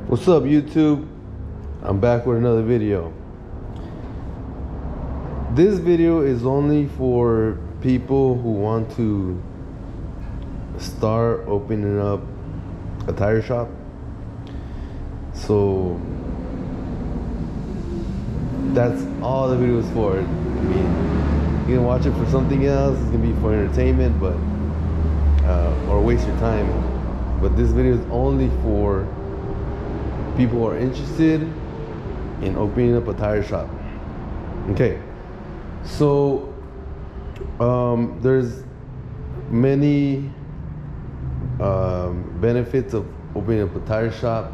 What's up, YouTube? I'm back with another video. This video is only for people who want to start opening up a tire shop. So that's all the video is for. I mean, you can watch it for something else. It's gonna be for entertainment, but or waste your time. But this video is only for people who are interested in opening up a tire shop. Okay, so there's many benefits of opening up a tire shop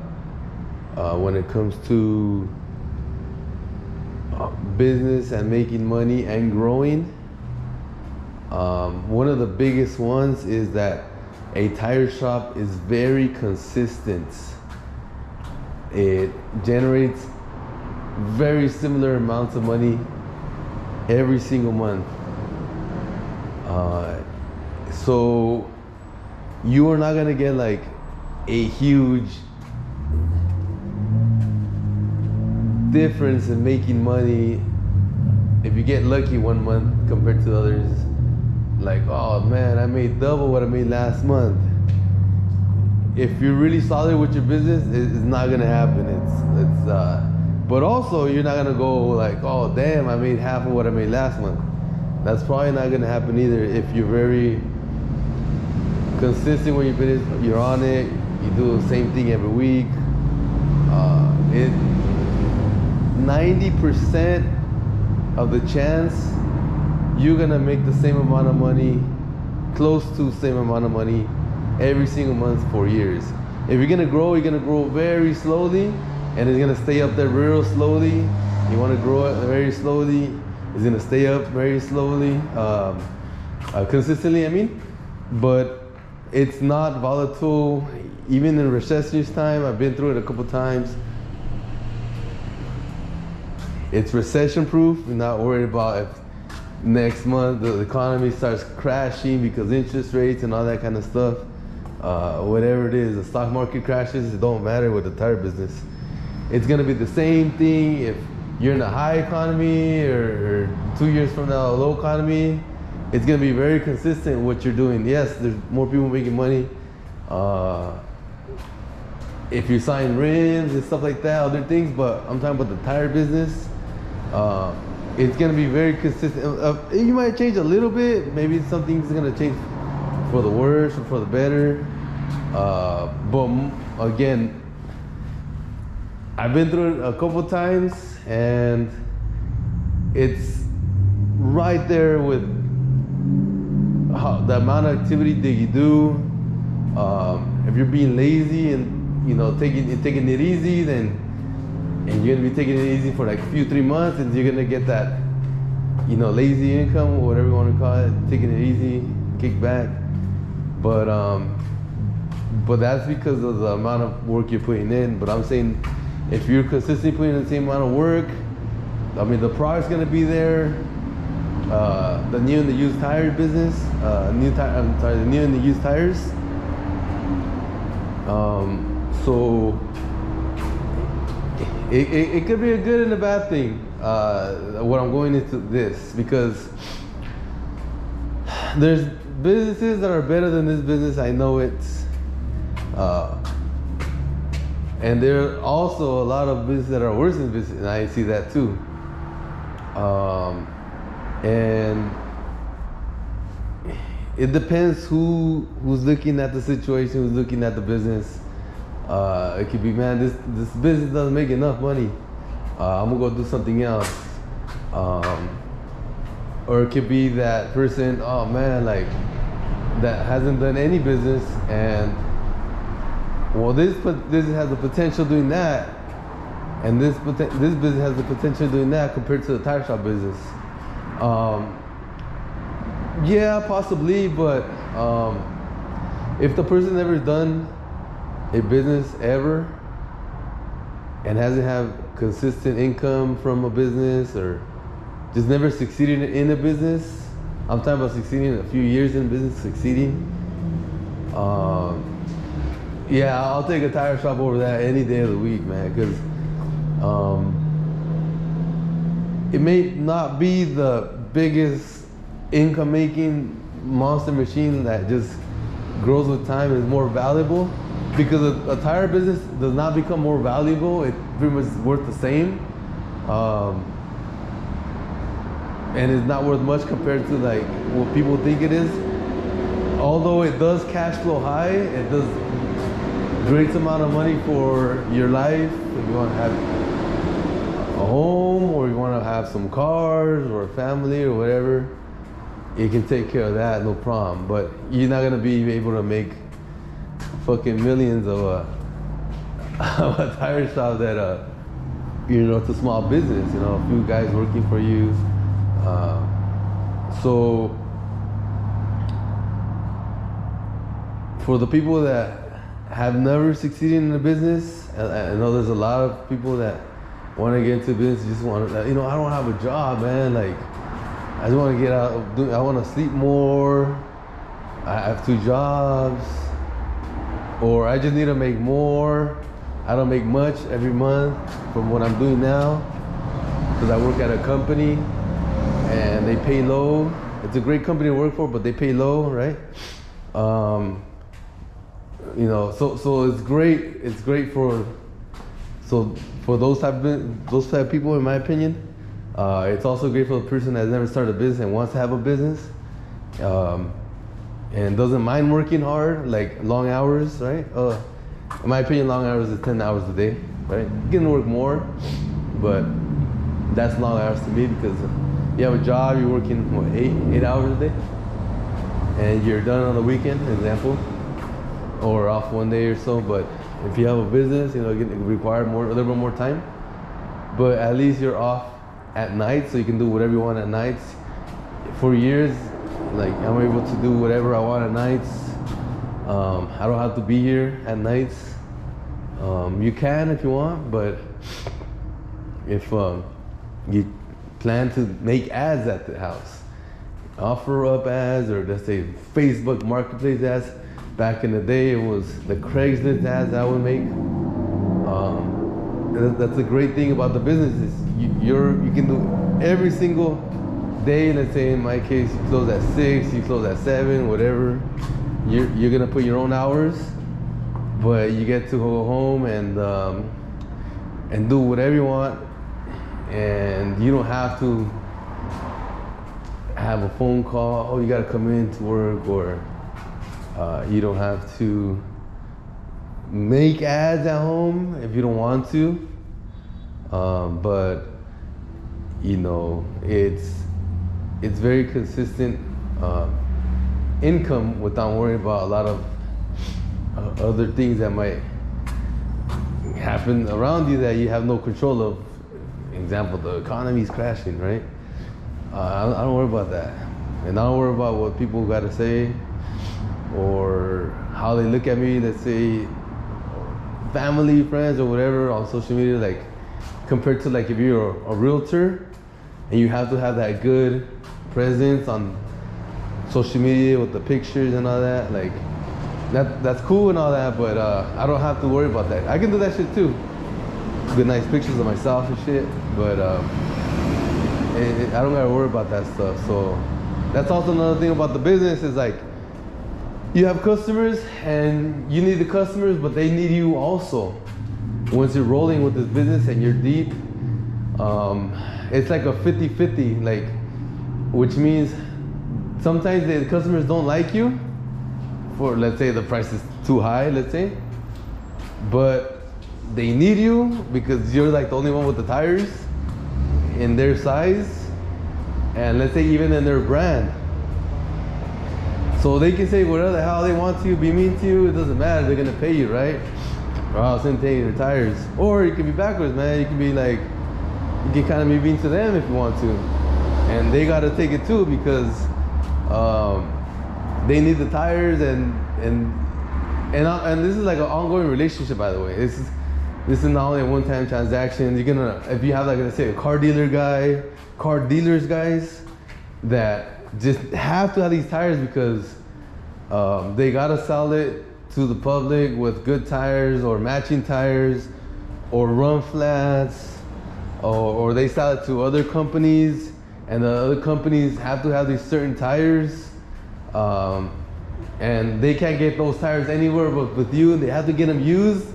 when it comes to business and making money and growing. One of the biggest ones is that a tire shop is very consistent. It generates very similar amounts of money every single month. So you are not gonna get like a huge difference in making money if you get lucky one month compared to others. Like, oh man, I made double what I made last month. If you're really solid with your business, it's not gonna happen. But also you're not gonna go like, oh damn, I made half of what I made last month. That's probably not gonna happen either. If you're very consistent with your business, you're on it, you do the same thing every week. 90% of the chance you're gonna make the same amount of money, close to the same amount of money every single month for years. If you're gonna grow, you're gonna grow very slowly, and it's gonna stay up there real slowly. You wanna grow it very slowly, it's gonna stay up very slowly, consistently, I mean. But it's not volatile. Even in recession's time, I've been through it a couple times. It's recession proof. You're not worried about if next month the economy starts crashing because interest rates and all that kind of stuff. Whatever it is, the stock market crashes, it don't matter with the tire business. It's gonna be the same thing if you're in a high economy or 2 years from now a low economy. It's gonna be very consistent what you're doing. Yes, there's more people making money. If you sign rims and stuff like that, other things, but I'm talking about the tire business. It's gonna be very consistent. You might change a little bit. Maybe something's gonna change for the worse or for the better. But again, I've been through it a couple times, and it's right there with the amount of activity that you do. If you're being lazy and taking it easy, then you're gonna be taking it easy for like a few 3 months, and you're gonna get that lazy income, or whatever you want to call it, taking it easy, kick back. But that's because of the amount of work you're putting in. But I'm saying, if you're consistently putting in the same amount of work, I mean, the product's gonna be there. The new and the used tire business, the new and the used tires. So it could be a good and a bad thing. What I'm going into this, because there's businesses that are better than this business. I know it. And there are also a lot of businesses that are worse than business, and I see that too. And it depends who's looking at the situation, who's looking at the business. It could be, man, this business doesn't make enough money. I'm gonna go do something else. Or it could be that person, oh man, like that hasn't done any business, and well, this has the potential doing that, and this business has the potential doing that compared to the tire shop business. Yeah, possibly, but if the person never done a business ever and hasn't have consistent income from a business, or just never succeeded in a business, I'm talking about succeeding in a few years in business, succeeding. Yeah, I'll take a tire shop over that any day of the week, man, because it may not be the biggest income making monster machine that just grows with time and is more valuable, because a tire business does not become more valuable. It pretty much is worth the same, and it's not worth much compared to like what people think it is. Although it does cash flow high, it does great amount of money for your life. If you want to have a home, or you want to have some cars or a family or whatever, you can take care of that, no problem. But you're not gonna be able to make fucking millions of a tire shop that it's a small business, a few guys working for you. So for the people that have never succeeded in a business, I know there's a lot of people that want to get into business, just want to, I don't have a job, man. Like, I just want to get out, I want to sleep more, I have 2 jobs, or I just need to make more. I don't make much every month from what I'm doing now, because I work at a company and they pay low. It's a great company to work for, but they pay low, right? So it's great. It's great for those type of people, in my opinion. It's also great for the person that's never started a business and wants to have a business, and doesn't mind working hard, like long hours, right? In my opinion, long hours is 10 hours a day, right? You can work more, but that's long hours to me, because you have a job, you're working what, 8 hours a day, and you're done on the weekend, example, or off one day or so. But if you have a business, it require a little bit more time, but at least you're off at night, so you can do whatever you want at nights. For years, like, I'm able to do whatever I want at nights. I don't have to be here at nights. You can if you want, but if you plan to make ads at the house, offer up ads, or let's say Facebook Marketplace ads. Back in the day, it was the Craigslist ads I would make. That's the great thing about the business, is you can do every single day. Let's say in my case, you close at 6, you close at 7, whatever. You're gonna put your own hours, but you get to go home and do whatever you want, and you don't have to have a phone call. Oh, you gotta come in to work, or you don't have to make ads at home if you don't want to. But it's very consistent income without worrying about a lot of other things that might happen around you that you have no control of. Example, the economy's crashing, right? I don't worry about that, and I don't worry about what people got to say or how they look at me. Let's say family, friends, or whatever on social media, like compared to like if you're a realtor and you have to have that good presence on social media with the pictures and all that, like that's cool and all that, but I don't have to worry about that. I can do that shit too, good nice pictures of myself and shit, but I don't gotta worry about that stuff. So that's also another thing about the business, is like, you have customers and you need the customers, but they need you also. Once you're rolling with this business and you're deep, it's like a 50-50, like, which means sometimes the customers don't like you for, let's say the price is too high, let's say, but they need you because you're like the only one with the tires in their size, and let's say even in their brand. So they can say whatever the hell they want to, be mean to you, it doesn't matter, they're gonna pay you, right? Or else they're taking their tires. Or you can be backwards, man. You can be like, you can kind of be mean to them if you want to. And they gotta take it too, because they need the tires, and this is like an ongoing relationship, by the way. This is not only a one-time transaction. You're gonna, if you have like, let's say a car dealers guys that just have to have these tires because they gotta sell it to the public with good tires or matching tires or run flats, or they sell it to other companies, and the other companies have to have these certain tires, and they can't get those tires anywhere but with you. They have to get them used,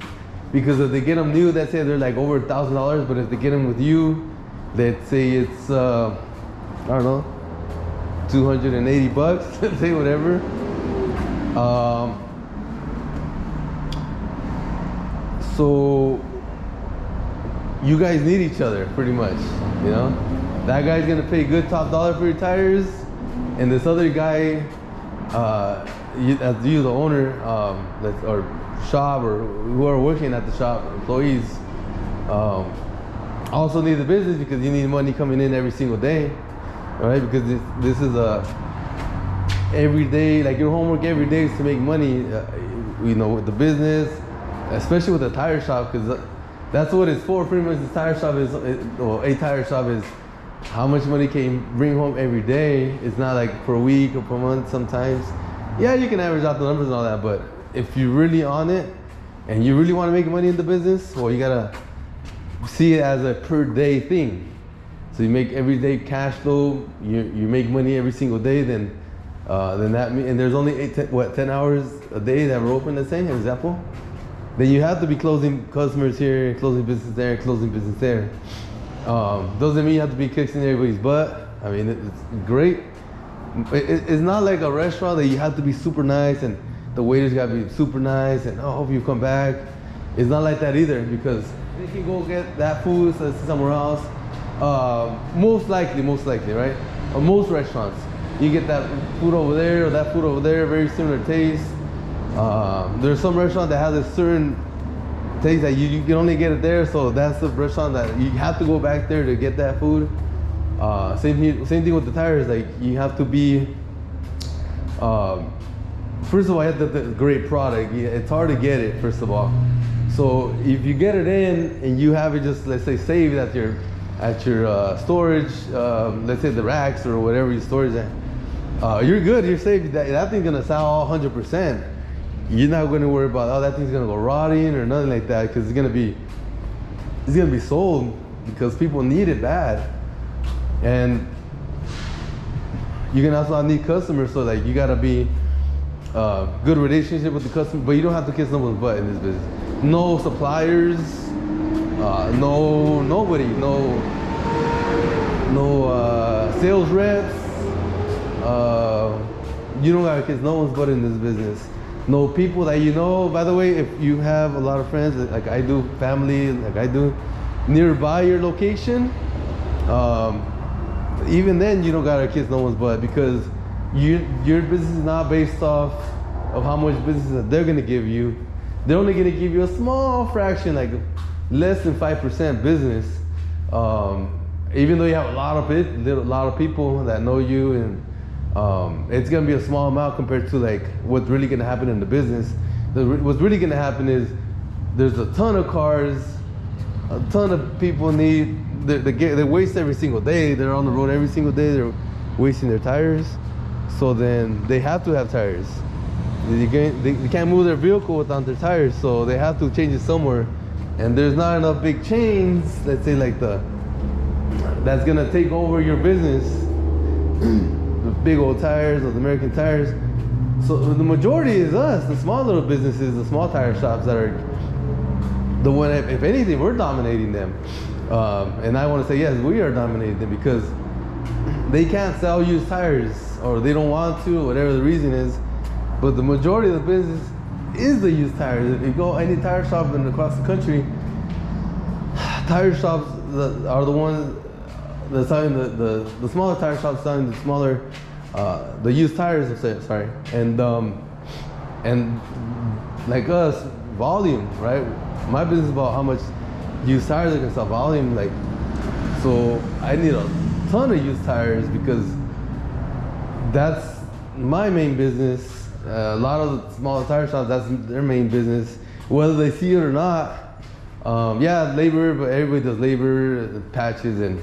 because if they get them new, let's say they're like over $1,000, but if they get them with you, let's say it's I don't know, $280, let's say, whatever. So you guys need each other pretty much, you know. That guy's gonna pay good top dollar for your tires, and this other guy, as you the owner, or shop, or who are working at the shop, employees, also need the business, because you need money coming in every single day, right? Because this is a every day, like your homework every day is to make money, you know, with the business, especially with the tire shop, because that's what it's for. Pretty much, the tire shop is, well, a tire shop is how much money can you bring home every day. It's not like per week or per month sometimes. Yeah, you can average out the numbers and all that, but if you're really on it and you really want to make money in the business, well, you gotta see it as a per day thing. So you make every day cash flow, you make money every single day, then that means, and there's only 10 hours a day that we're open, let's say, example. Then you have to be closing customers here, closing business there, closing business there. Doesn't mean you have to be kicking everybody's butt. I mean, it's great. It's not like a restaurant that you have to be super nice and the waiters gotta be super nice and I hope you come back. It's not like that either, because they can go get that food somewhere else. Most likely, right? Most restaurants, you get that food over there or that food over there, very similar taste. There's some restaurant that has a certain taste that you can only get it there, so that's the restaurant that you have to go back there to get that food. Same thing with the tires. Like, you have to be, first of all, you have the great product. It's hard to get it, first of all. So if you get it in and you have it just, let's say, saved at your storage, let's say the racks or whatever your storage at, you're good. You're safe. That thing's gonna sell 100%. You're not going to worry about, oh, that thing's gonna go rotting or nothing like that, because it's gonna be sold because people need it bad. And you can also need customers, so like you gotta be good relationship with the customer, but you don't have to kiss someone's butt in this business. No suppliers, nobody, no sales reps. You don't gotta kiss no one's butt in this business. No people that you know. By the way, if you have a lot of friends, like I do, family, like I do, nearby your location, even then you don't gotta kiss no one's butt, because your business is not based off of how much business that they're gonna give you. They're only gonna give you a small fraction, like less than 5% business. Even though you have a lot of people that know you, and it's gonna be a small amount compared to like what's really gonna happen in the business. What's really gonna happen is there's a ton of cars, a ton of people they waste every single day. They're on the road every single day. They're wasting their tires. So then they have to have tires. They can't move their vehicle without their tires, so they have to change it somewhere. And there's not enough big chains, let's say like that's gonna take over your business. The big old tires or the American tires. So the majority is us, the small little businesses, the small tire shops that are the one, if anything, we're dominating them. And I want to say, yes, we are dominating them, because they can't sell used tires, or they don't want to, whatever the reason is. But the majority of the business is the used tires. If you go any tire shop across the country, tire shops are the ones that's selling the smaller tire shops selling the smaller the used tires, sorry, and like us, volume, right? My business is about how much used tires I can sell, volume, like, so I need a ton of used tires, because that's my main business. A lot of the smaller tire shops, that's their main business, whether they see it or not. Yeah, labor, but everybody does labor, patches and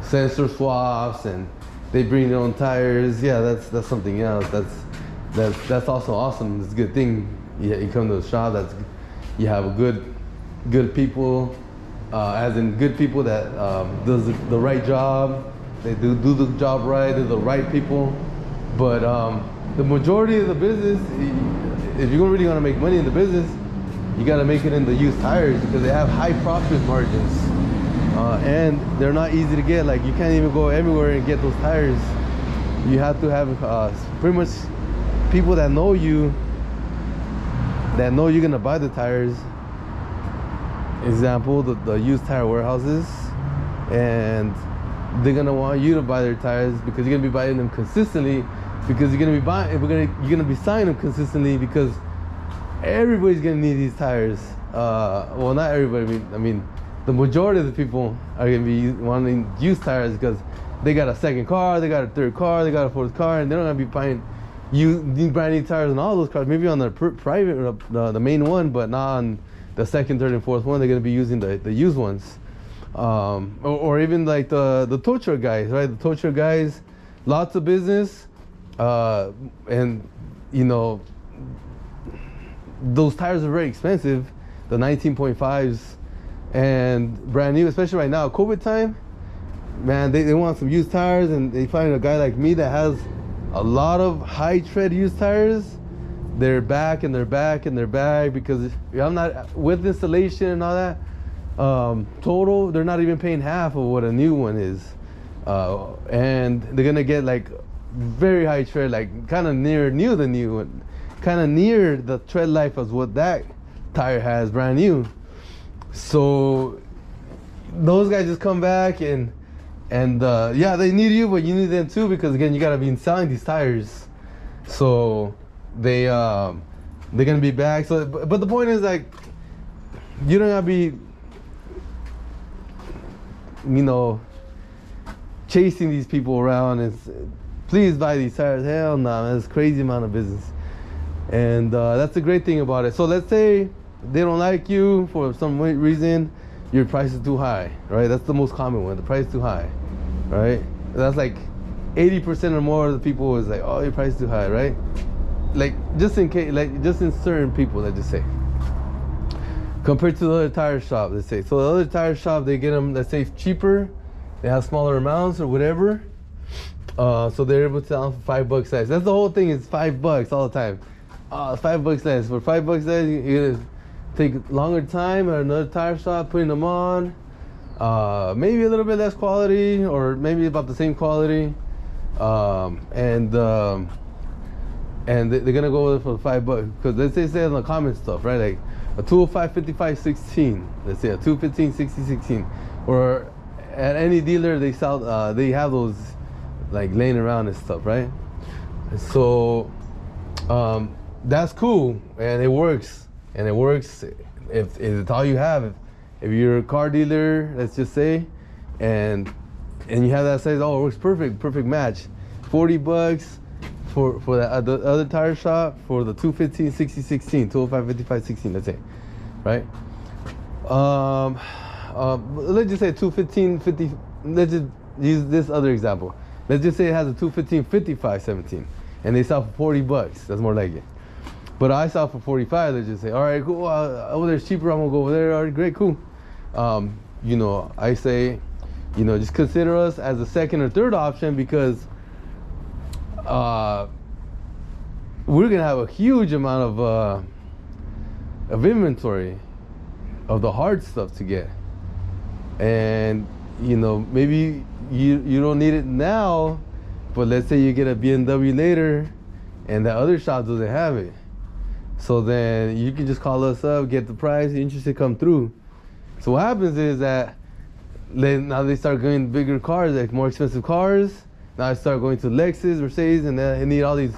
sensor swaps, and they bring their own tires. Yeah, that's something else. that's also awesome. It's a good thing. You come to a shop you have a good people, as in good people that does the right job. They do the job right. They're the right people. But the majority of the business, if you're really gonna make money in the business, you gotta make it in the used tires because they have high profit margins, and they're not easy to get. Like you can't even go everywhere and get those tires. You have to have pretty much people that know you're gonna buy the tires. Example, the used tire warehouses, and they're gonna want you to buy their tires because you're gonna be buying them consistently, because you're gonna be signing them consistently, because everybody's gonna need these tires. Well, not everybody. I mean, the majority of the people are gonna be wanting used tires because they got a second car, they got a third car, they got a fourth car, and they're not gonna be buying brand new tires on all those cars. Maybe on the private, the main one, but not on the second, third, and fourth one. They're gonna be using the used ones, or even like the tow truck guys, right? The tow truck guys, lots of business, and you know, those tires are very expensive, the 19.5s, and brand new, especially right now, COVID time. Man, they want some used tires, and they find a guy like me that has a lot of high tread used tires. They're back and they're back and they're back, because if I'm not with installation and all that, total, they're not even paying half of what a new one is, and they're gonna get like very high tread, like kind of near the new one, kind of near the tread life as what that tire has brand new. So those guys just come back and yeah, they need you, but you need them too, because again, you gotta be selling these tires. So they're gonna be back. So, but the point is, like, you don't gotta be, you know, chasing these people around and please buy these tires. Hell no, man, that's a crazy amount of business. And that's the great thing about it. So let's say they don't like you for some reason, your price is too high, right? That's the most common one. The price is too high, right? That's like 80% or more of the people is like, oh, your price is too high, right? Like just in case, like just in certain people, let's just say, compared to the other tire shop, let's say. So the other tire shop, they get them, let's say, cheaper. They have smaller amounts or whatever. So they're able to sell for $5 less. That's the whole thing, is $5 all the time. $5 less. For $5 less, you're gonna take longer time at another tire shop putting them on. Maybe a little bit less quality, or maybe about the same quality. And they're gonna go with it for $5. Because let's say on the common stuff, right? Like a 205 55 16. Let's say a 215 60 16. Or at any dealer, they sell. They have those like laying around and stuff, right? So that's cool, and it works. And it works if it's all you have. If you're a car dealer, let's just say, and you have that size, oh, it works perfect match. $40 for that the other tire shop for the 215 60 16, 205 55 16, let's say, right? Let's just say 215 50. Let's just use this other example. Let's just say it has a 215 55 17, and they sell for $40. That's more like it. But I sell for 45. Let's just say, all right, cool. Over there's cheaper. I'm gonna go over there. All right, great, cool. You know, I say, you know, just consider us as a second or third option, because we're gonna have a huge amount of inventory of the hard stuff to get, and you know, maybe you don't need it now, but let's say you get a BMW later, and the other shop doesn't have it. So then you can just call us up, get the price, interested, come through. So what happens is that now they start going bigger cars, like more expensive cars. Now I start going to Lexus, Mercedes, and then they need all these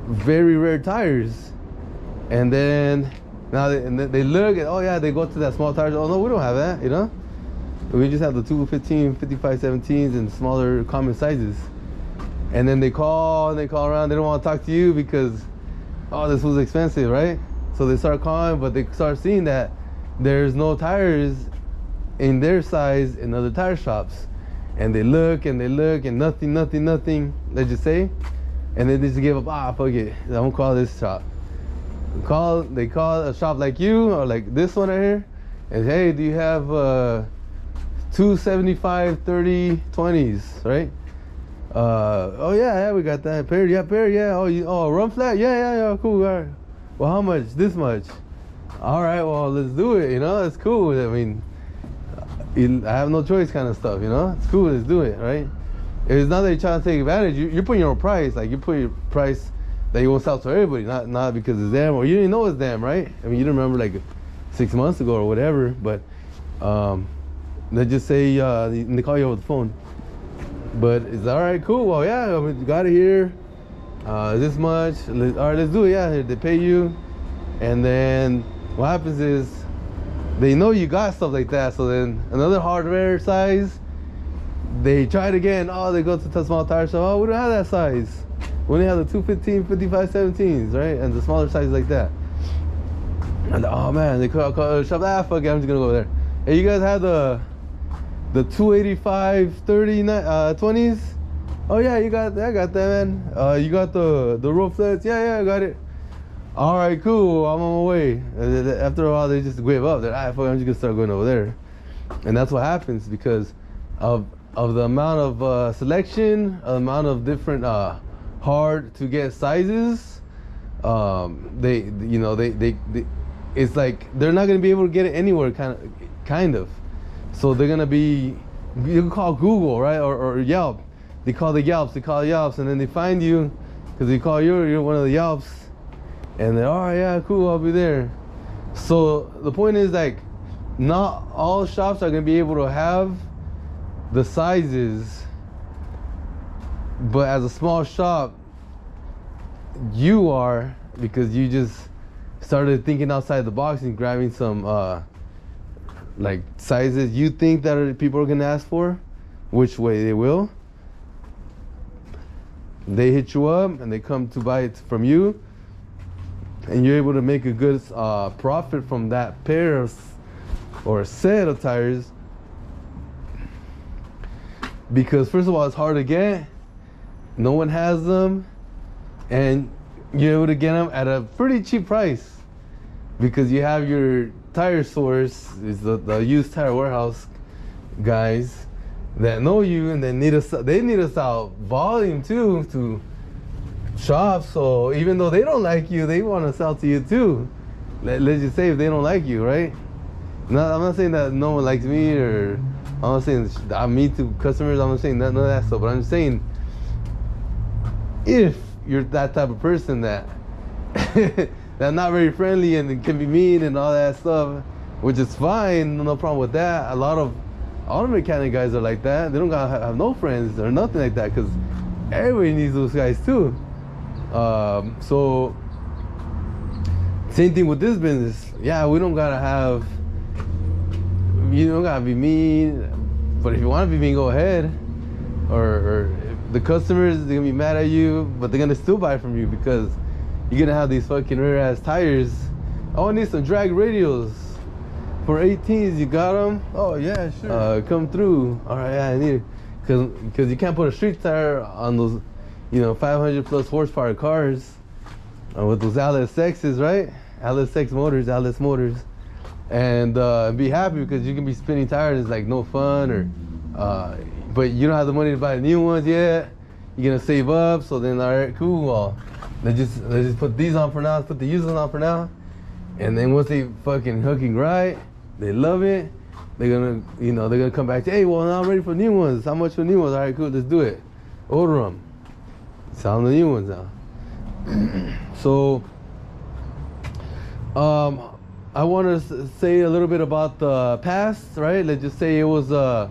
very rare tires. And then now they look at, oh yeah, they go to that small tires. Oh no, we don't have that, you know? We just have the 215, 55, 17s and smaller common sizes. And then they call around. They don't want to talk to you because, oh, this was expensive, right? So they start calling, but they start seeing that there's no tires in their size in other tire shops. And they look and nothing, let's just say. and then they just give up. Ah, fuck it, I'm gonna call this shop. They call a shop like you or like this one right here, and hey, do you have 275 30 20s, right? Oh yeah, we got that pair. Yeah. Oh, run flat. Yeah, cool. All right. Well, how much? This much. All right. Well, let's do it. You know, it's cool. I mean, I have no choice, kind of stuff. You know, it's cool. Let's do it, right? It's not that you're trying to take advantage. You're putting your own price. Like you put your price that you won't sell to everybody, not because it's them or you didn't know it's them, right? I mean, you don't remember like 6 months ago or whatever, but they just say they call you over the phone. But it's all right, cool. Well, yeah, I mean, got it here. This much. All right, let's do it. Yeah, they pay you, and then what happens is they know you got stuff like that. So then another hardware size, they try it again. Oh, they go to the small tire shop. Oh, we don't have that size. We only have the 215, 55, 17s, right? And the smaller sizes like that. And oh man, they call shop. Ah, fuck it, I'm just gonna go over there. Hey, you guys have the 285 30 20s? Oh yeah, I got that, man. You got the roll flats? Yeah, I got it. All right, cool. I'm on my way. After a while, they just give up. They're fuck, I'm just gonna start going over there, and that's what happens because of the amount of selection, amount of different hard to get sizes. They it's like they're not gonna be able to get it anywhere, kind of. So they're gonna be, you can call Google, right, or Yelp. They call the Yelps, and then they find you because they call you're one of the Yelps, and they're all right, yeah, cool, I'll be there. So the point is, like, not all shops are gonna be able to have the sizes, but as a small shop, you are, because you just started thinking outside the box and grabbing some like sizes you think that people are gonna ask for, which way they will. They hit you up and they come to buy it from you, and you're able to make a good profit from that pair or set of tires, because first of all, it's hard to get, no one has them, and you're able to get them at a pretty cheap price because you have your tire source, is the used tire warehouse guys that know you, and they need us out volume too to shops. So even though they don't like you, they want to sell to you too. Let's just say if they don't like you, right? I'm not saying that no one likes me, or I'm not saying I'm mean to customers. I'm not saying none of that stuff. But I'm just saying, if you're that type of person that that's not very friendly and can be mean and all that stuff, which is fine, no problem with that. A lot of auto mechanic guys are like that. They don't gotta have no friends or nothing like that, because everybody needs those guys too. So same thing with this business. Yeah, we don't gotta have, you don't gotta be mean, but if you want to be mean, go ahead. Or the customers, they're gonna be mad at you, but they're gonna still buy from you because you're gonna have these fucking rare ass tires. Oh, I need some drag radials for 18s. You got them? Oh yeah, sure. Come through. All right, yeah, I need it, because you can't put a street tire on those, 500 plus horsepower cars with those LSXs, right? LSX motors, LS motors, and be happy because you can be spinning tires. It's like no fun, or but you don't have the money to buy the new ones yet. You're gonna save up, so then all right, cool. Well, let's just put these on for now. Let's put the used ones on for now, and then once they fucking hooking right, they love it. They're gonna, they're gonna come back to, hey, well, now I'm ready for new ones. How much for new ones? All right, cool, let's do it. Order them. Sell the new ones now. So, I want to say a little bit about the past, right? Let's just say it was the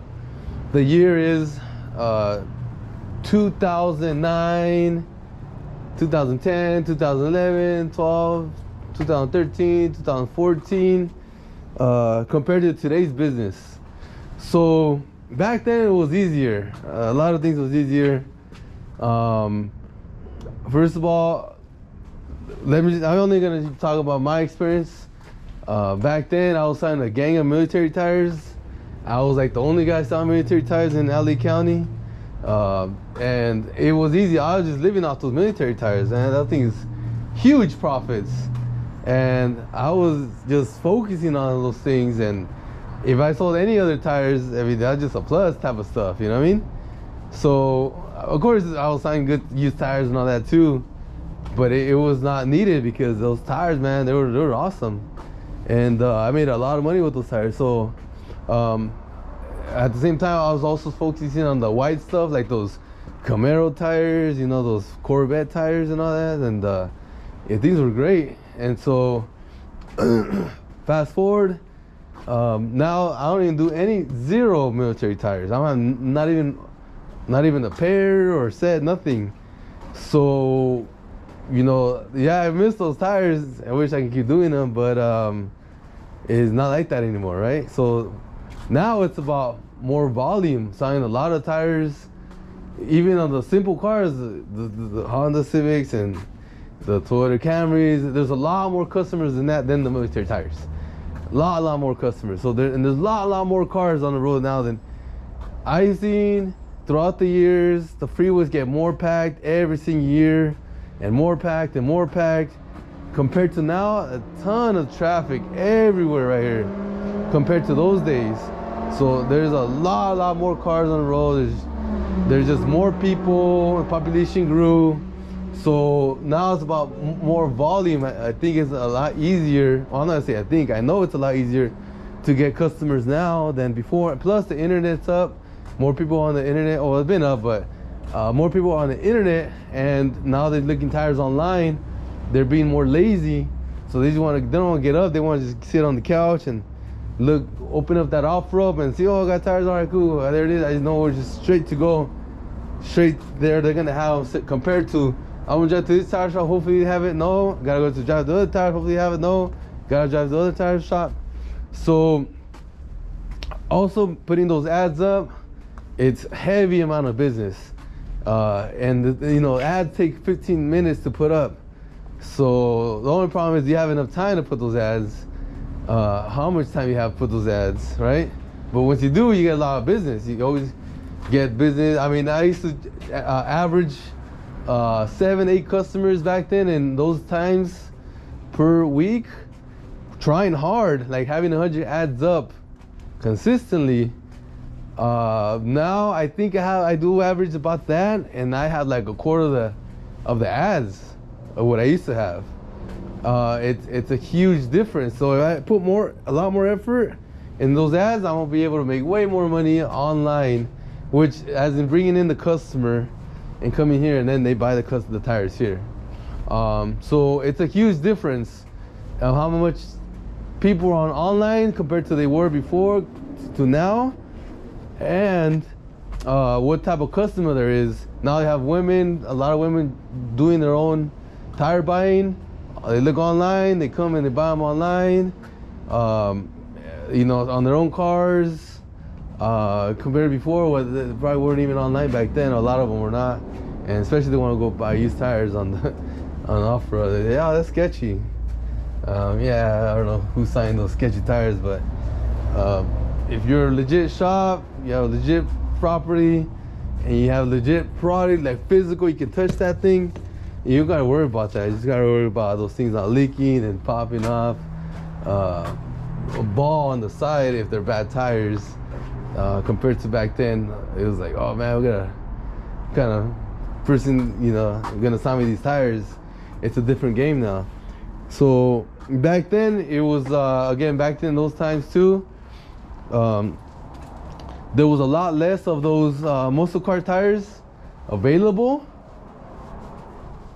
year is 2009, 2010, 2011, 12, 2013, 2014, compared to today's business. So back then it was easier. A lot of things was easier. First of all, I'm only gonna talk about my experience. Back then I was selling a gang of military tires. I was like the only guy selling military tires in LA County. And it was easy. I was just living off those military tires, and that thing is huge profits. And I was just focusing on those things. And if I sold any other tires, I mean, that's just a plus type of stuff, you know what I mean? So of course I was selling good used tires and all that too, but it was not needed because those tires, man, they were awesome. And I made a lot of money with those tires. So at the same time, I was also focusing on the white stuff, like those Camaro tires, you know, those Corvette tires and all that. And things were great. And so fast forward, now I don't even do zero military tires. I'm not even a pair or set, nothing. So, you know, yeah, I miss those tires. I wish I could keep doing them, but it's not like that anymore, right? So now it's about more volume, selling a lot of tires, even on the simple cars, the Honda Civics and the Toyota Camrys. There's a lot more customers than the military tires. A lot more customers. So there's a lot more cars on the road now than I've seen throughout the years. The freeways get more packed every single year, and more packed and more packed. Compared to now, a ton of traffic everywhere right here compared to those days. So there's a lot more cars on the road. There's just more people, the population grew. So now it's about more volume. I think it's a lot easier. Well, I'm not gonna say I think, I know it's a lot easier to get customers now than before. Plus the internet's up. More people on the internet. Oh, it's been up, but more people on the internet, and now they're looking tires online. They're being more lazy, so they don't want to get up. They want to just sit on the couch and look, open up that offer up and see, oh, I got tires. All right, cool. There it is. I just know we're just straight to go, straight there. They're gonna have, compared to, I'm gonna drive to this tire shop. Hopefully they have it. No, gotta go to drive the other tire. Hopefully they have it. No, gotta drive the other tire shop. So also putting those ads up, it's heavy amount of business, and you know, ads take 15 minutes to put up. So the only problem is you have enough time to put those ads. How much time you have to put those ads, right? But once you do, you get a lot of business. You always get business. I mean, I used to average 7-8 customers back then, in those times, per week, trying hard, like having 100 ads up consistently. Now I think I do average about that, and I have like a quarter of the ads of what I used to have. It's a huge difference. So if I put a lot more effort in those ads, I'm gonna be able to make way more money online, which as in bringing in the customer and coming here, and then they buy the tires here. So it's a huge difference of how much people are on online compared to they were before to now, and what type of customer there is. Now you have women, a lot of women doing their own tire buying. They look online, they come and they buy them online, you know, on their own cars. Compared to before, they probably weren't even online back then. A lot of them were not, and especially they want to go buy used tires on off-road. They say, oh, that's sketchy. Yeah, I don't know who signed those sketchy tires, but if you're a legit shop, you have a legit property, and you have legit product, like physical, you can touch that thing. You don't gotta worry about that. You just gotta worry about those things not leaking and popping off. A ball on the side if they're bad tires. Compared to back then, it was like, oh man, we got a kind of person, you know, gonna sell me these tires. It's a different game now. So back then, it was again back then those times too. There was a lot less of those muscle car tires available.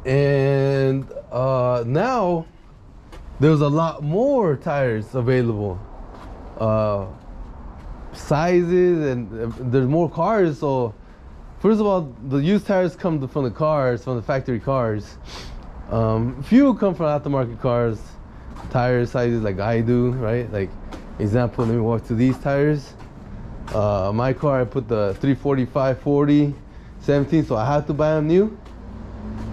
And now there's a lot more tires available, sizes, and there's more cars. So first of all, the used tires come from the cars, from the factory cars. Few come from aftermarket cars, tire sizes like I do, right? Like example, let me walk to these tires. My car, I put the 345, 40, 17, so I have to buy them new.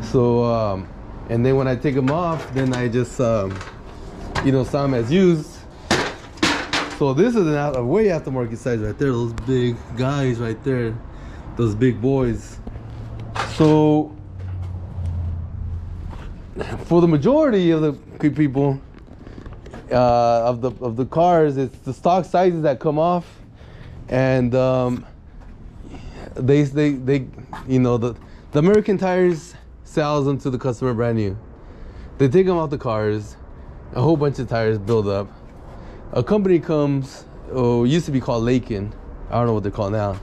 So, and then when I take them off, then I just, you know, sell them as used. So this is a way aftermarket size right there. Those big guys right there, those big boys. So for the majority of the people of the cars, it's the stock sizes that come off, and they you know, the American Tires sells them to the customer brand new. They take them off the cars, a whole bunch of tires build up. A company comes, used to be called Lakin, I don't know what they're called now.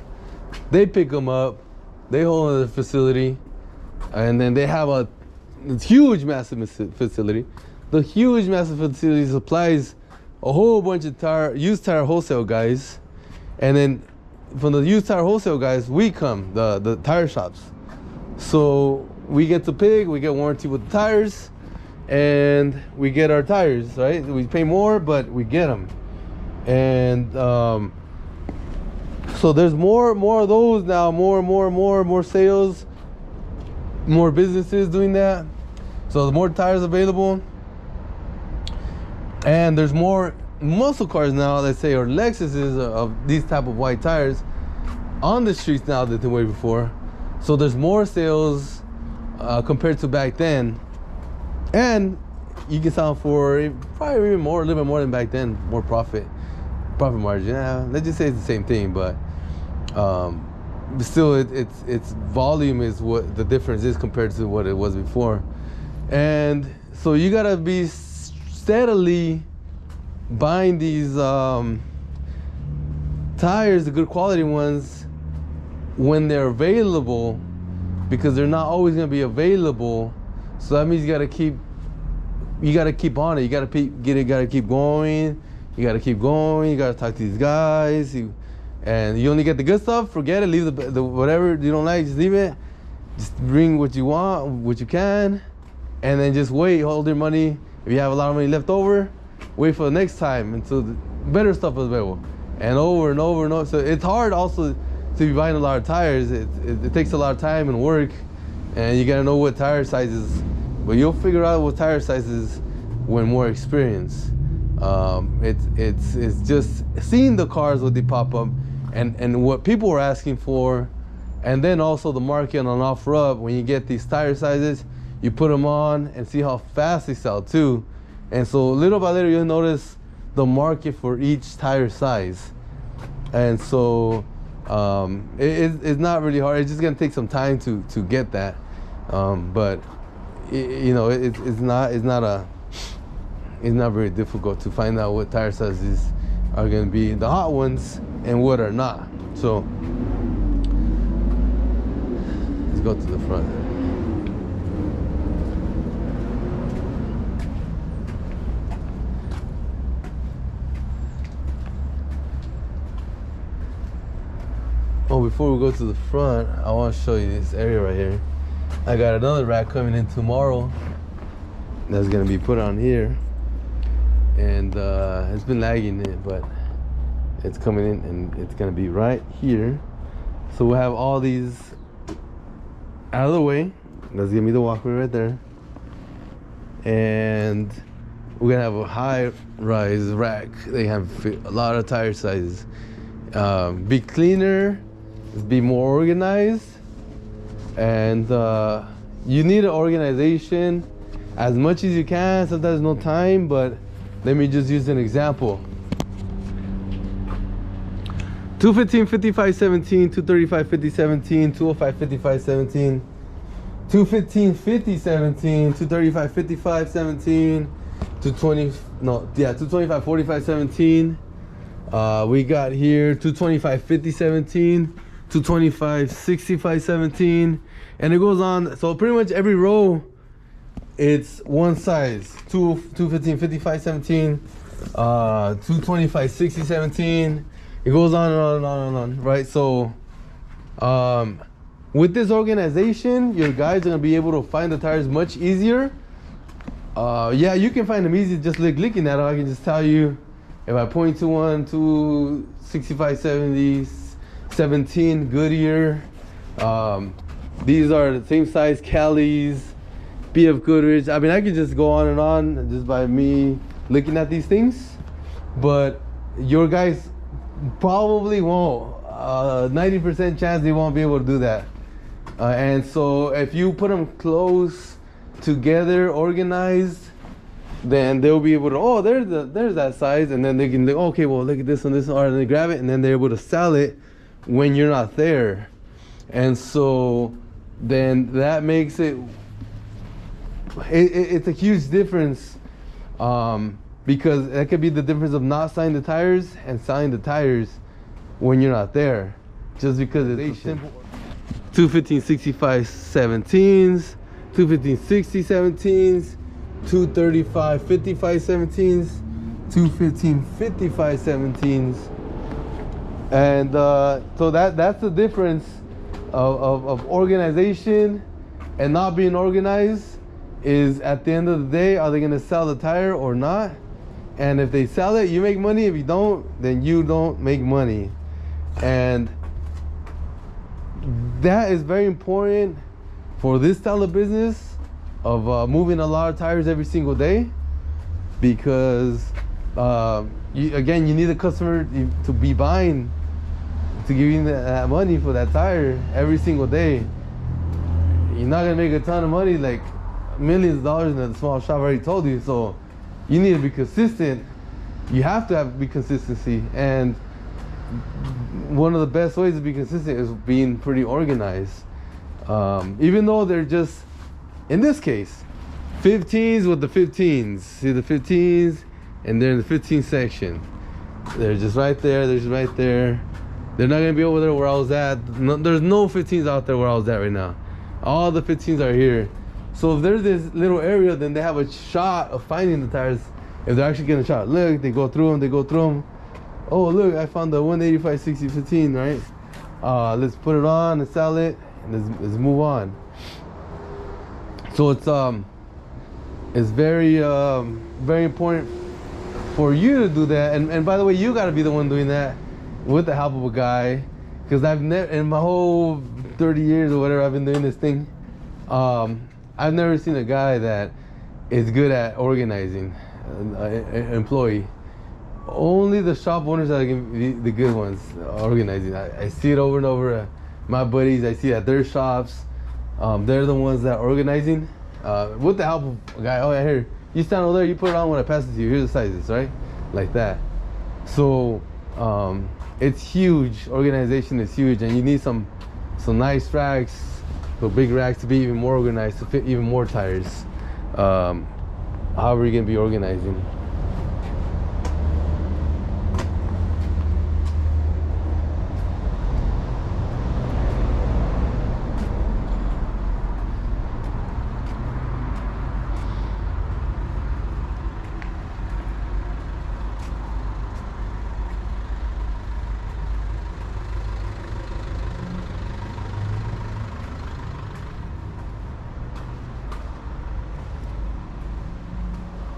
They pick them up, they hold them in the facility, and then they have a huge, massive facility. The huge, massive facility supplies a whole bunch of used tire wholesale guys, and then from the used tire wholesale guys, we come, the tire shops. So we get to pick, we get warranty with the tires, and we get our tires, right? We pay more, but we get them. And so there's more of those now, more sales, more businesses doing that. So the more tires available, and there's more muscle cars now, let's say, or Lexuses of these type of white tires on the streets now than the way before. So there's more sales compared to back then, and you can sell for probably even more, a little bit more than back then, more profit margin. Yeah, let's just say it's the same thing, but still, it's volume is what the difference is compared to what it was before. And so you gotta be steadily buying these tires, the good quality ones, when they're available, because they're not always gonna be available. So that means you gotta keep on it. You gotta keep going. You gotta keep going. You gotta talk to these guys. And you only get the good stuff. Forget it. Leave the whatever you don't like. Just leave it. Just bring what you want, what you can, and then just wait. Hold your money. If you have a lot of money left over, wait for the next time until the better stuff is available. And over and over and over. So it's hard also to be buying a lot of tires. It takes a lot of time and work, and you gotta know what tire sizes. But you'll figure out what tire sizes when more experience. It's just seeing the cars when they pop up, and what people are asking for, and then also the market on offer up. When you get these tire sizes, you put them on and see how fast they sell too. And so little by little, you'll notice the market for each tire size. And so it's not really hard. It's just gonna take some time to get that. But you know, it's not very difficult to find out what tire sizes are going to be the hot ones and what are not. So let's go to the front. Oh, before we go to the front, I want to show you this area right here. I got another rack coming in tomorrow that's going to be put on here. And it's been lagging it, but it's coming in, and it's gonna be right here. So we'll have all these out of the way. That's gonna be the walkway right there, and we're gonna have a high-rise rack. They have a lot of tire sizes. Be cleaner, be more organized, and you need an organization as much as you can. Sometimes no time, but let me just use an example. 215 55 17, 235 50 17, 205 55 17, 215 50 17, 235 55 17, 225 45 17. We got here 225 50 17, 225 65 17, and it goes on. So pretty much every row, it's one size. 215 55 17, 225 60 17. It goes on and on and on and on, right? So with this organization, your guys are gonna be able to find the tires much easier. Yeah, you can find them easy just looking at them. I can just tell you, if I point to one, 265 70 17 Goodyear, these are the same size Cali's, BF Goodrich. I mean, I could just go on and on just by me looking at these things, but your guys probably won't. 90% chance they won't be able to do that. And so if you put them close together, organized, then they'll be able to, oh, there's that size, and then they can, okay, well, look at this one, or they grab it, and then they're able to sell it when you're not there. And so then that makes it's a huge difference, because that could be the difference of not selling the tires and selling the tires when you're not there, just because it's simple. 215/65 17s, 215/60 17s, 235/55 17s, 215/55 17s, and so that's the difference of organization and not being organized. Is at the end of the day, are they going to sell the tire or not? And if they sell it, you make money. If you don't, then you don't make money. And that is very important for this style of business of moving a lot of tires every single day, because you need the customer to be buying, to give you that money for that tire every single day. You're not gonna make a ton of money, like millions of dollars in a small shop. I already told you. So you need to be consistent. You have to be consistency, and one of the best ways to be consistent is being pretty organized. Even though they're just, in this case, 15s with the 15s. See the 15s, and they're in the 15 section. They're just right there. They're just right there. They're not gonna be over there where I was at. No, there's no 15s out there where I was at right now. All the 15s are here. So if there's this little area, then they have a shot of finding the tires. If they're actually getting a shot, look, they go through them. They go through them. Oh, look, I found the 185/60 15, right? Let's put it on and sell it, and let's move on. So it's very very important for you to do that. And by the way, you got to be the one doing that with the help of a guy, because I've never, in my whole 30 years or whatever I've been doing this thing, I've never seen a guy that is good at organizing an employee. Only the shop owners are the good ones organizing. I see it over and over. My buddies, I see at their shops, they're the ones that are organizing with the help of a guy. Oh yeah, here, you stand over there, you put it on when I pass it to you. Here's the sizes, right? Like that. So it's huge. Organization is huge, and you need some nice racks, so big racks, to be even more organized, to fit even more tires. However you're gonna be organizing.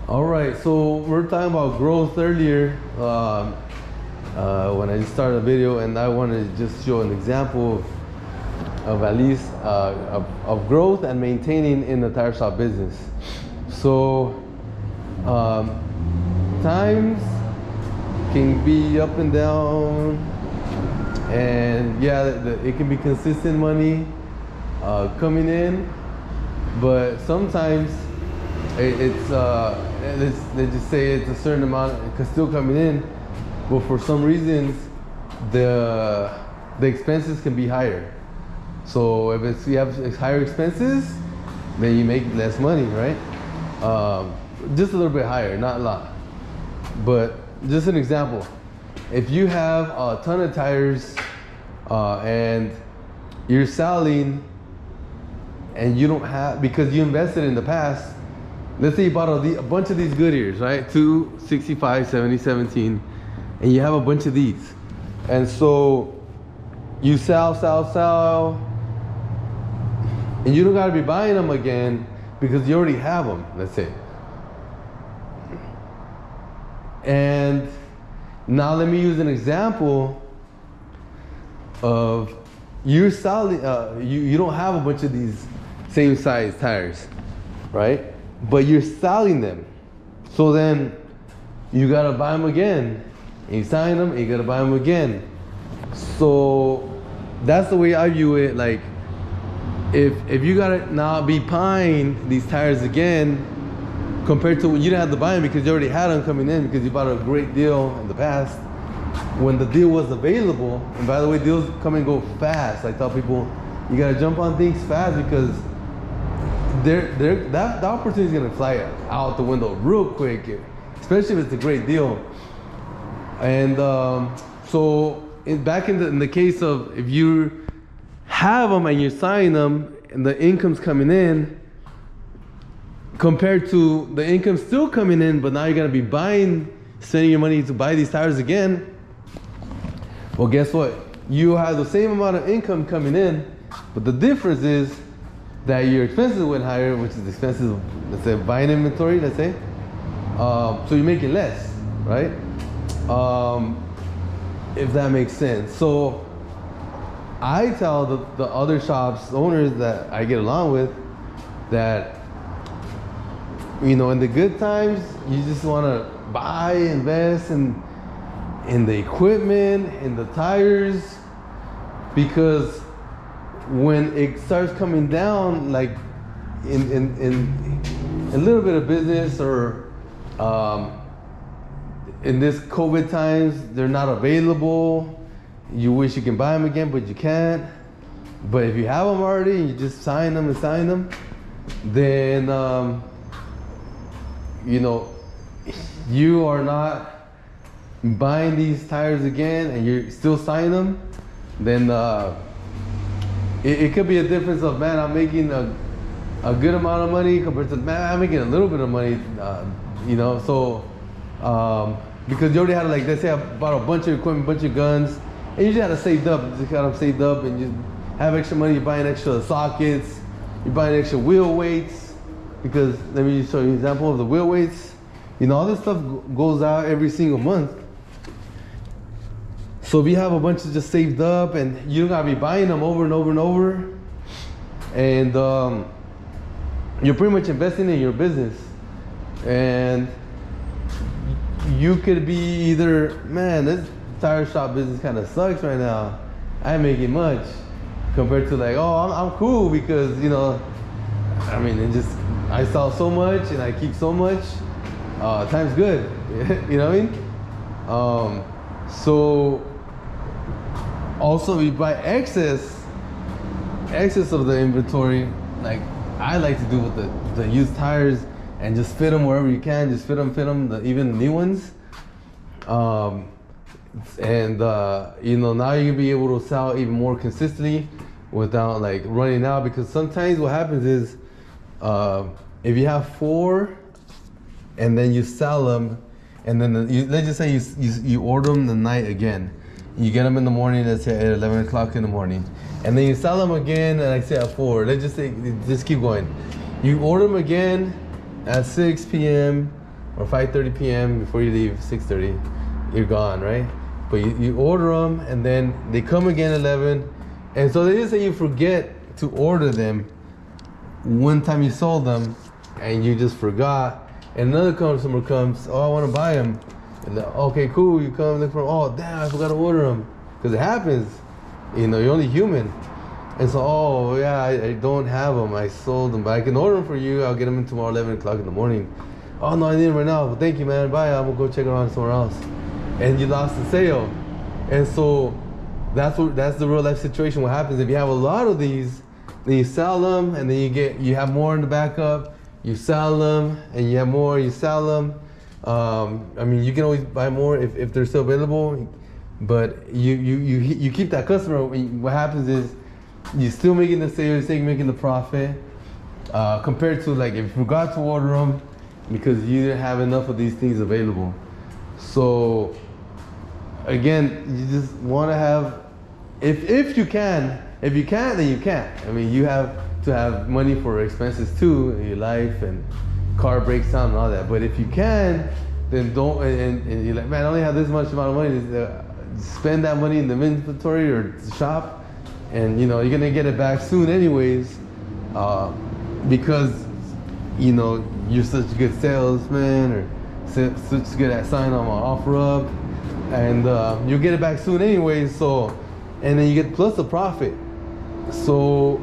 All right, so we're talking about growth earlier when I just started a video, and I wanted to just show an example of at least of growth and maintaining in the tire shop business. So times can be up and down, and yeah, it can be consistent money coming in, but sometimes they just say it's a certain amount still coming in, but for some reasons the expenses can be higher. So if you have higher expenses, then you make less money, right? Just a little bit higher, not a lot. But just an example, if you have a ton of tires and you're selling, and you don't have, because you invested in the past. Let's say you bought a bunch of these Goodyears, right? 265, 70, 17, and you have a bunch of these. And so you sell, and you don't gotta be buying them again because you already have them, let's say. And now let me use an example of you're selling, you don't have a bunch of these same size tires, right? But you're selling them. So then you gotta buy them again. And you sign them, and you gotta buy them again. So that's the way I view it. Like, if you gotta now be buying these tires again, compared to when you didn't have to buy them because you already had them coming in because you bought a great deal in the past when the deal was available. And by the way, deals come and go fast. I tell people you gotta jump on things fast because that opportunity is gonna fly out the window real quick, especially if it's a great deal. And so back in the case of if you have them and you're signing them and the income's coming in compared to the income still coming in, but now you're gonna be spending your money to buy these tires again. Well, guess what? You have the same amount of income coming in, but the difference is that your expenses went higher, which is expenses, let's say buying inventory, let's say. So you're making less, right? If that makes sense. So I tell the other shops owners that I get along with that, you know, in the good times, you just want to buy, invest in the equipment, in the tires, because when it starts coming down, like in a little bit of business or in this COVID times, they're not available. You wish you can buy them again, but you can't. But if you have them already and you just sign them, then you know, you are not buying these tires again and you're still signing them, then it could be a difference of, man, I'm making a good amount of money compared to, man, I'm making a little bit of money, you know. So because you already had, like, let's say I bought a bunch of equipment, a bunch of guns, and you just had to saved up, just got them saved up, and you have extra money, you're buying extra sockets, you're buying extra wheel weights, because let me just show you an example of the wheel weights. You know, all this stuff goes out every single month. So if you have a bunch of just saved up and you don't gotta be buying them over and over and over, and you're pretty much investing in your business, and you could be either, man, this tire shop business kind of sucks right now, I ain't making much, compared to like, oh, I'm cool because, you know, I mean, I sell so much and I keep so much, time's good. You know what I mean? So also we buy excess of the inventory, like I like to do with the used tires, and just fit them wherever you can, just fit them, even the new ones. And you know, now you can be able to sell even more consistently without like running out, because sometimes what happens is if you have 4 and then you sell them, and then let's just say you order them the night again, you get them in the morning, let's say at 11 o'clock in the morning, and then you sell them again, and I say at 4, let's just say, just keep going, you order them again at 6 p.m. or 5:30 p.m. before you leave, 6:30, you're gone, right? But you order them, and then they come again at 11, and so they just say you forget to order them one time you sold them, and you just forgot, and another customer comes, oh, I want to buy them, and okay, cool, you come look for them, oh damn, I forgot to order them, because it happens, you know, you're only human. And so, oh yeah, I don't have them, I sold them, but I can order them for you, I'll get them in tomorrow 11 o'clock in the morning. Oh no, I need them right now, well, thank you, man, bye, I'm gonna go check around somewhere else. And you lost the sale. And so that's the real life situation. What happens if you have a lot of these, then you sell them, and then you have more in the backup, you sell them, and you have more, you sell them. I mean, you can always buy more if they're still available, but you keep that customer. What happens is you're still making the sale, you're still making the profit, compared to like if you forgot to order them because you didn't have enough of these things available. So again, you just want to have, if you can, if you can't, then you can't. I mean, you have to have money for expenses too in your life, and car breaks down and all that. But if you can, then don't, and you're like, man, I only have this much amount of money, spend that money in the inventory or the shop, and you know, you're gonna get it back soon anyways, because you know, you're such a good salesman, or such good at signing on my offer up, and you get it back soon anyway. So, and then you get plus a profit. So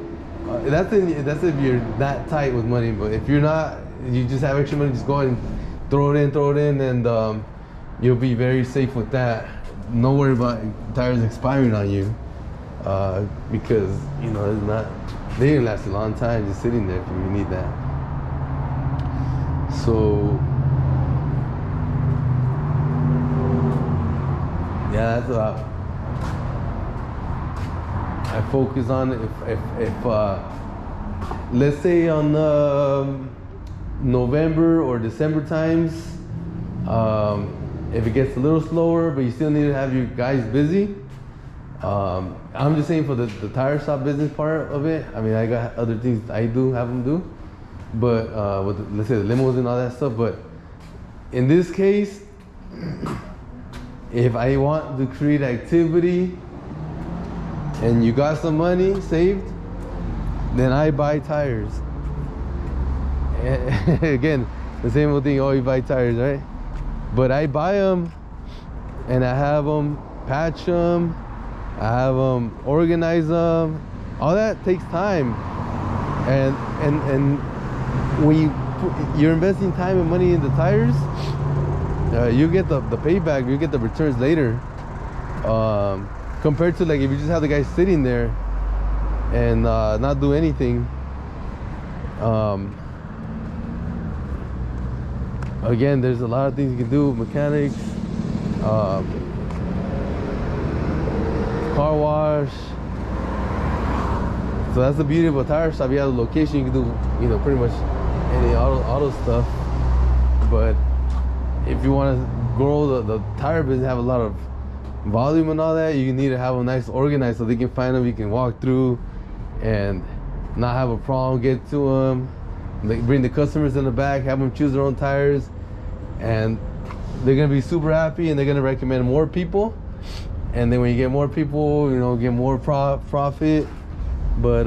that's if you're that tight with money. But if you're not, you just have extra money, just go ahead and throw it in, and you'll be very safe with that. No worry about tires expiring on you, because you know they didn't last a long time just sitting there if you need that. So yeah, that's what I focus on. If let's say on November or December times, if it gets a little slower, but you still need to have your guys busy. I'm just saying for the tire shop business part of it. I mean, I got other things I do have them do, but with let's say the limos and all that stuff. But in this case, if I want to create activity and you got some money saved, then I buy tires. Again, the same old thing, oh, you buy tires, right? But I buy them and I have them patch them, I have them organize them. All that takes time, and when you're investing time and money in the tires, you get the payback, you get the returns later, compared to like if you just have the guy sitting there and not do anything. Again, there's a lot of things you can do, mechanics, car wash. So that's the beauty of a tire shop. You have a location, you can do, you know, pretty much any auto stuff. But if you want to grow the tire business, have a lot of volume and all that, you need to have them nice organized so they can find them, you can walk through and not have a problem, get to them. They bring the customers in the back, have them choose their own tires, and they're gonna be super happy, and they're gonna recommend more people. And then when you get more people, you know, get more profit. But